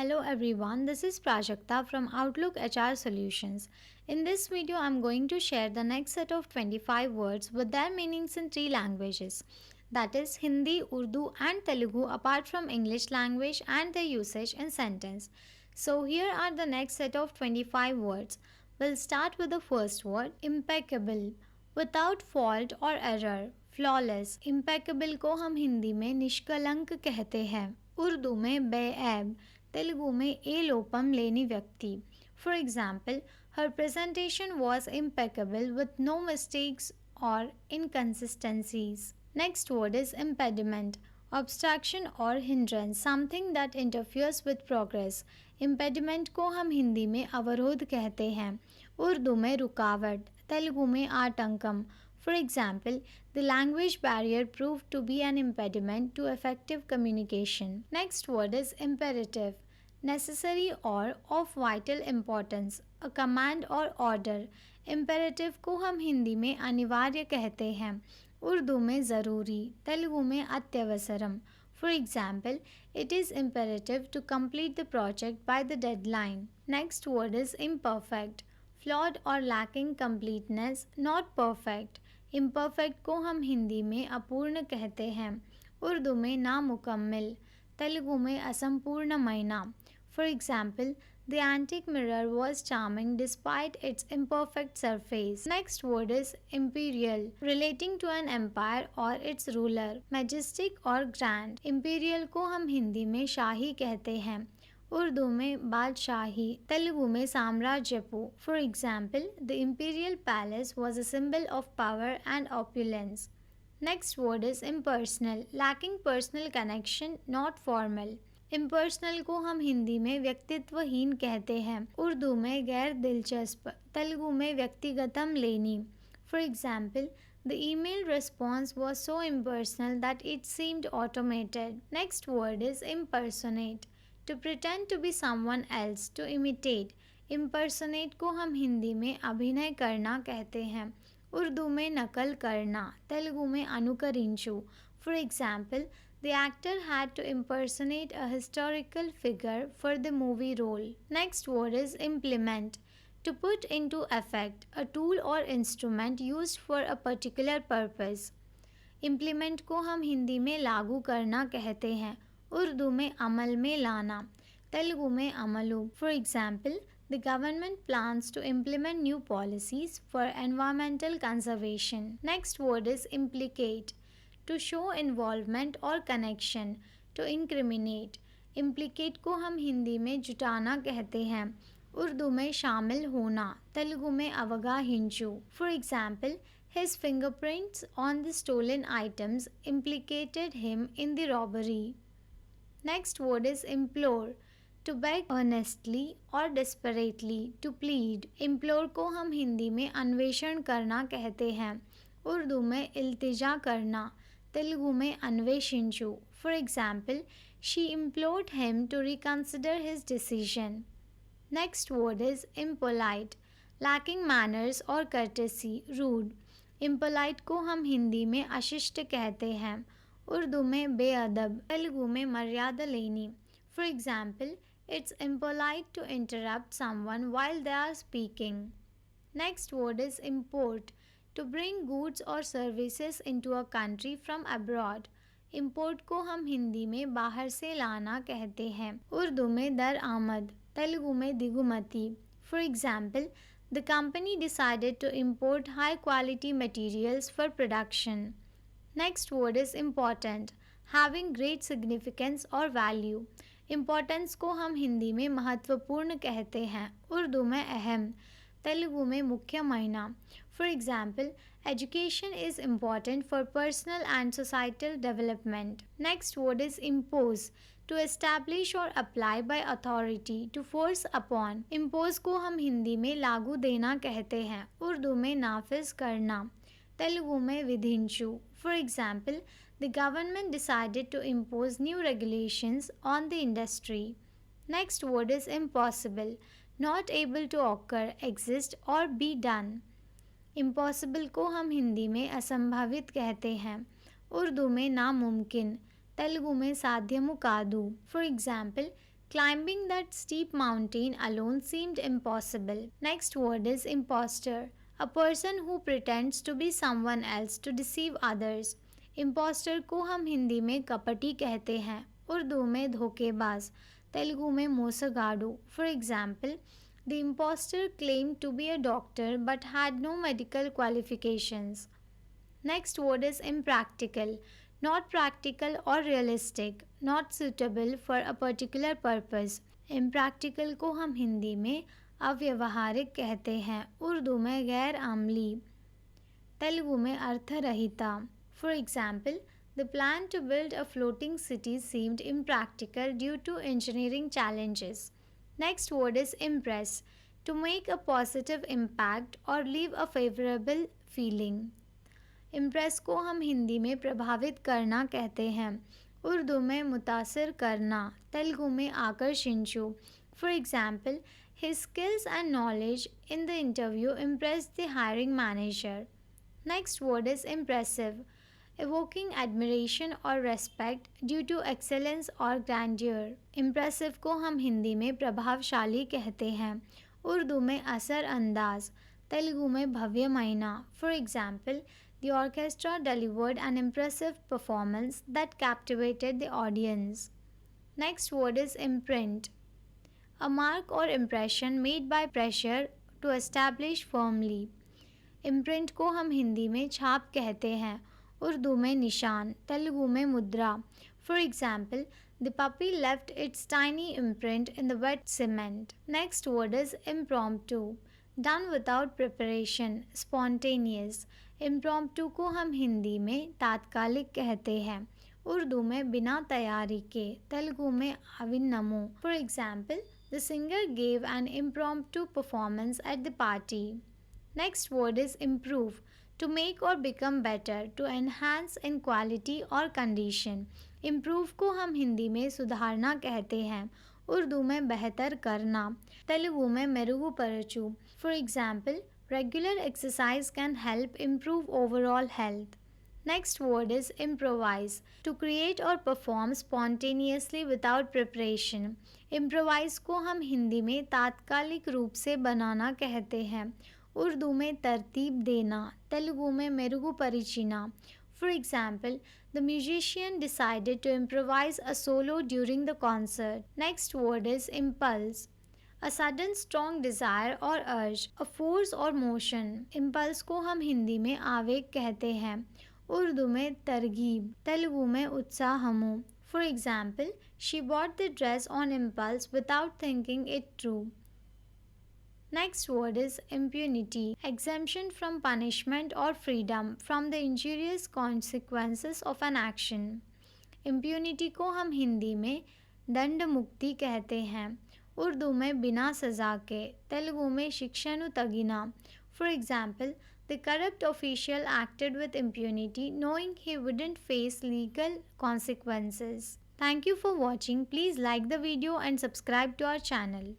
Hello everyone, this is Prajakta from Outlook HR Solutions. In this video, I'm going to share the next set of 25 words with their meanings in three languages, that is Hindi, Urdu, and Telugu, apart from English language and their usage in sentence. So, here are the next set of 25 words. We'll start with the first word impeccable, without fault or error, flawless. Impeccable को हम हिंदी में निष्कलंक कहते हैं, उर्दू में बेऐब, तेलुगु में ए लोपम लेनी व्यक्ति. For example, her presentation was impeccable with no mistakes or inconsistencies. Next word is impediment. Obstruction or hindrance, something that interferes with progress. Impediment को हम हिंदी में अवरोध कहते हैं, उर्दू में रुकावट, तेलुगु में आतंकम. For example, the language barrier proved to be an impediment to effective communication. Next word is imperative. Necessary or of vital importance, a command or order. Imperative को हम हिंदी में अनिवार्य कहते हैं, उर्दू में ज़रूरी, तेलुगु में अत्यवसरम. For example, it is imperative to complete the project by the deadline. Next word is imperfect. Flawed or lacking completeness, not perfect. Imperfect को हम हिंदी में अपूर्ण कहते हैं, उर्दू में नामुकम्मिल, तेलुगु में असंपूर्ण मैना. For example, the antique mirror was charming despite its imperfect surface. Next word is imperial, relating to an empire or its ruler, majestic or grand. Imperial को हम हिंदी में शाही कहते हैं, उर्दू में बादशाही, तेलुगु में साम्राज्यपु. For example, the imperial palace was a symbol of power and opulence. Next word is impersonal, lacking personal connection, not formal. Impersonal को हम हिंदी में व्यक्तित्वहीन कहते हैं, उर्दू में गैर दिलचस्प, तेलुगु में व्यक्तिगतम लेनी. For example, the email response was so impersonal that it seemed automated. Next word is impersonate, to pretend to be someone else, to imitate. Impersonate को हम हिंदी में अभिनय करना कहते हैं, उर्दू में नकल करना, तेलुगु में अनुकरिंचु. For example, the actor had to impersonate a historical figure for the movie role. Next word is implement, to put into effect, a tool or instrument used for a particular purpose. Implement को हम हिंदी में लागू करना कहते हैं, उर्दू में अमल में लाना, तेलुगु में अमलु. For example, the government plans to implement new policies for environmental conservation. Next word is implicate, to show involvement or connection, to incriminate. Implicate को हम हिंदी में जुटाना कहते हैं, उर्दू में शामिल होना, तेलुगु में अवगाहिंचु. For example, his fingerprints on the stolen items implicated him in the robbery. Next word is implore, to beg earnestly or desperately, to plead. Implore को हम हिंदी में अन्वेषण करना कहते हैं, उर्दू में इल्तिजा करना, तेलुगु में अन्वेषिंचु. For example, she implored him to reconsider his decision. Next word is impolite, lacking manners or courtesy, rude. Impolite को हम हिंदी में अशिष्ट कहते हैं, उर्दू में बेअदब, तेलुगु में मर्यादा लेनी. For example, it's impolite to interrupt someone while they are speaking. Next word is import, to bring goods or services into a country from abroad. Import को हम हिंदी में बाहर से लाना कहते हैं, उर्दू में दर आमद, तेलुगु में दिगुमती. For example, the company decided to import high quality materials for production. Next word is important, having great significance or value. Importance को हम हिंदी में महत्वपूर्ण कहते हैं, उर्दू में अहम, तेलुगु में मुख्य मायना. For example, education is important for personal and societal development. Next word is impose, to establish or apply by authority, to force upon. Impose को हम हिंदी में लागू देना कहते हैं, उर्दू में नाफिज करना, तेलुगु में विधिंचु. For example, the government decided to impose new regulations on the industry. Next word is impossible, not able to occur, exist or be done. Impossible को हम हिंदी में असंभावित कहते हैं, उर्दू में नामुमकिन, तेलुगु में साध्यमुकादु. For example, Climbing that steep mountain alone seemed impossible. Next word is imposter. A person who pretends to be someone else to deceive others. Imposter को हम हिंदी में कपटी कहते हैं, उर्दू में धोखेबाज, तेलुगु में मोसगाडू. For example, the imposter claimed to be a doctor but had no medical qualifications. Next word is impractical. Not practical or realistic. Not suitable for a particular purpose. Impractical को हम हिंदी में अव्यवहारिक कहते हैं, उर्दू में गैर आमली, तेलुगु में अर्थरहिता. For example, the plan to build a floating city seemed impractical due to engineering challenges. Next word is impress. To make a positive impact or leave a favorable feeling. Impress को हम हिंदी में प्रभावित करना कहते हैं, उर्दू में मुतासिर करना, तेलुगु में आकर्षिंचु. For example, his skills and knowledge in the interview impressed the hiring manager. Next word is impressive. Evoking admiration or respect due to excellence or grandeur. Impressive को हम हिंदी में प्रभावशाली कहते हैं, उर्दू में असर अंदाज, तेलुगु में भव्य महीना. For example, the orchestra delivered an impressive performance that captivated the audience. Next word is imprint. A mark or impression made by pressure to establish firmly. Imprint को हम हिंदी में छाप कहते हैं, उर्दू में निशान, तेलुगु में मुद्रा. For example, the puppy left its tiny imprint in the wet cement. Next word is impromptu. Done without preparation, spontaneous. Impromptu को हम हिंदी में तात्कालिक कहते हैं, उर्दू में बिना तैयारी के, तेलुगु में अविन्नमु. For example, the singer gave an impromptu performance at the party. Next word is improve. To make or become better, to enhance in quality or condition. Improve को हम हिंदी में सुधारना कहते हैं, उर्दू में बेहतर करना, तेलुगु में मेरुगुपरचु. For example, regular exercise can help improve overall health. Next word is improvise. To create or perform spontaneously without preparation. Improvise को हम हिंदी में तात्कालिक रूप से बनाना कहते हैं, उर्दू में तरतीब देना, तेलुगु में Merugu परिचिना. For example, the musician decided to improvise a solo during the concert. Next word is impulse. A sudden strong desire or urge, a force or motion. Impulse को हम हिंदी में आवेग कहते हैं, उर्दू में तरगीब, तेलुगु में उत्साहमु. For example, she bought the dress on impulse without thinking it through. Next word is impunity. Exemption from punishment or freedom from the injurious consequences of an action. Impunity को हम हिंदी में दंड मुक्ति कहते हैं, उर्दू में बिना सज़ा के, तेलुगु में शिक्षानु तगिना. For example, the corrupt official acted with impunity knowing he wouldn't face legal consequences. Thank you for watching. Please like the video and subscribe to our channel.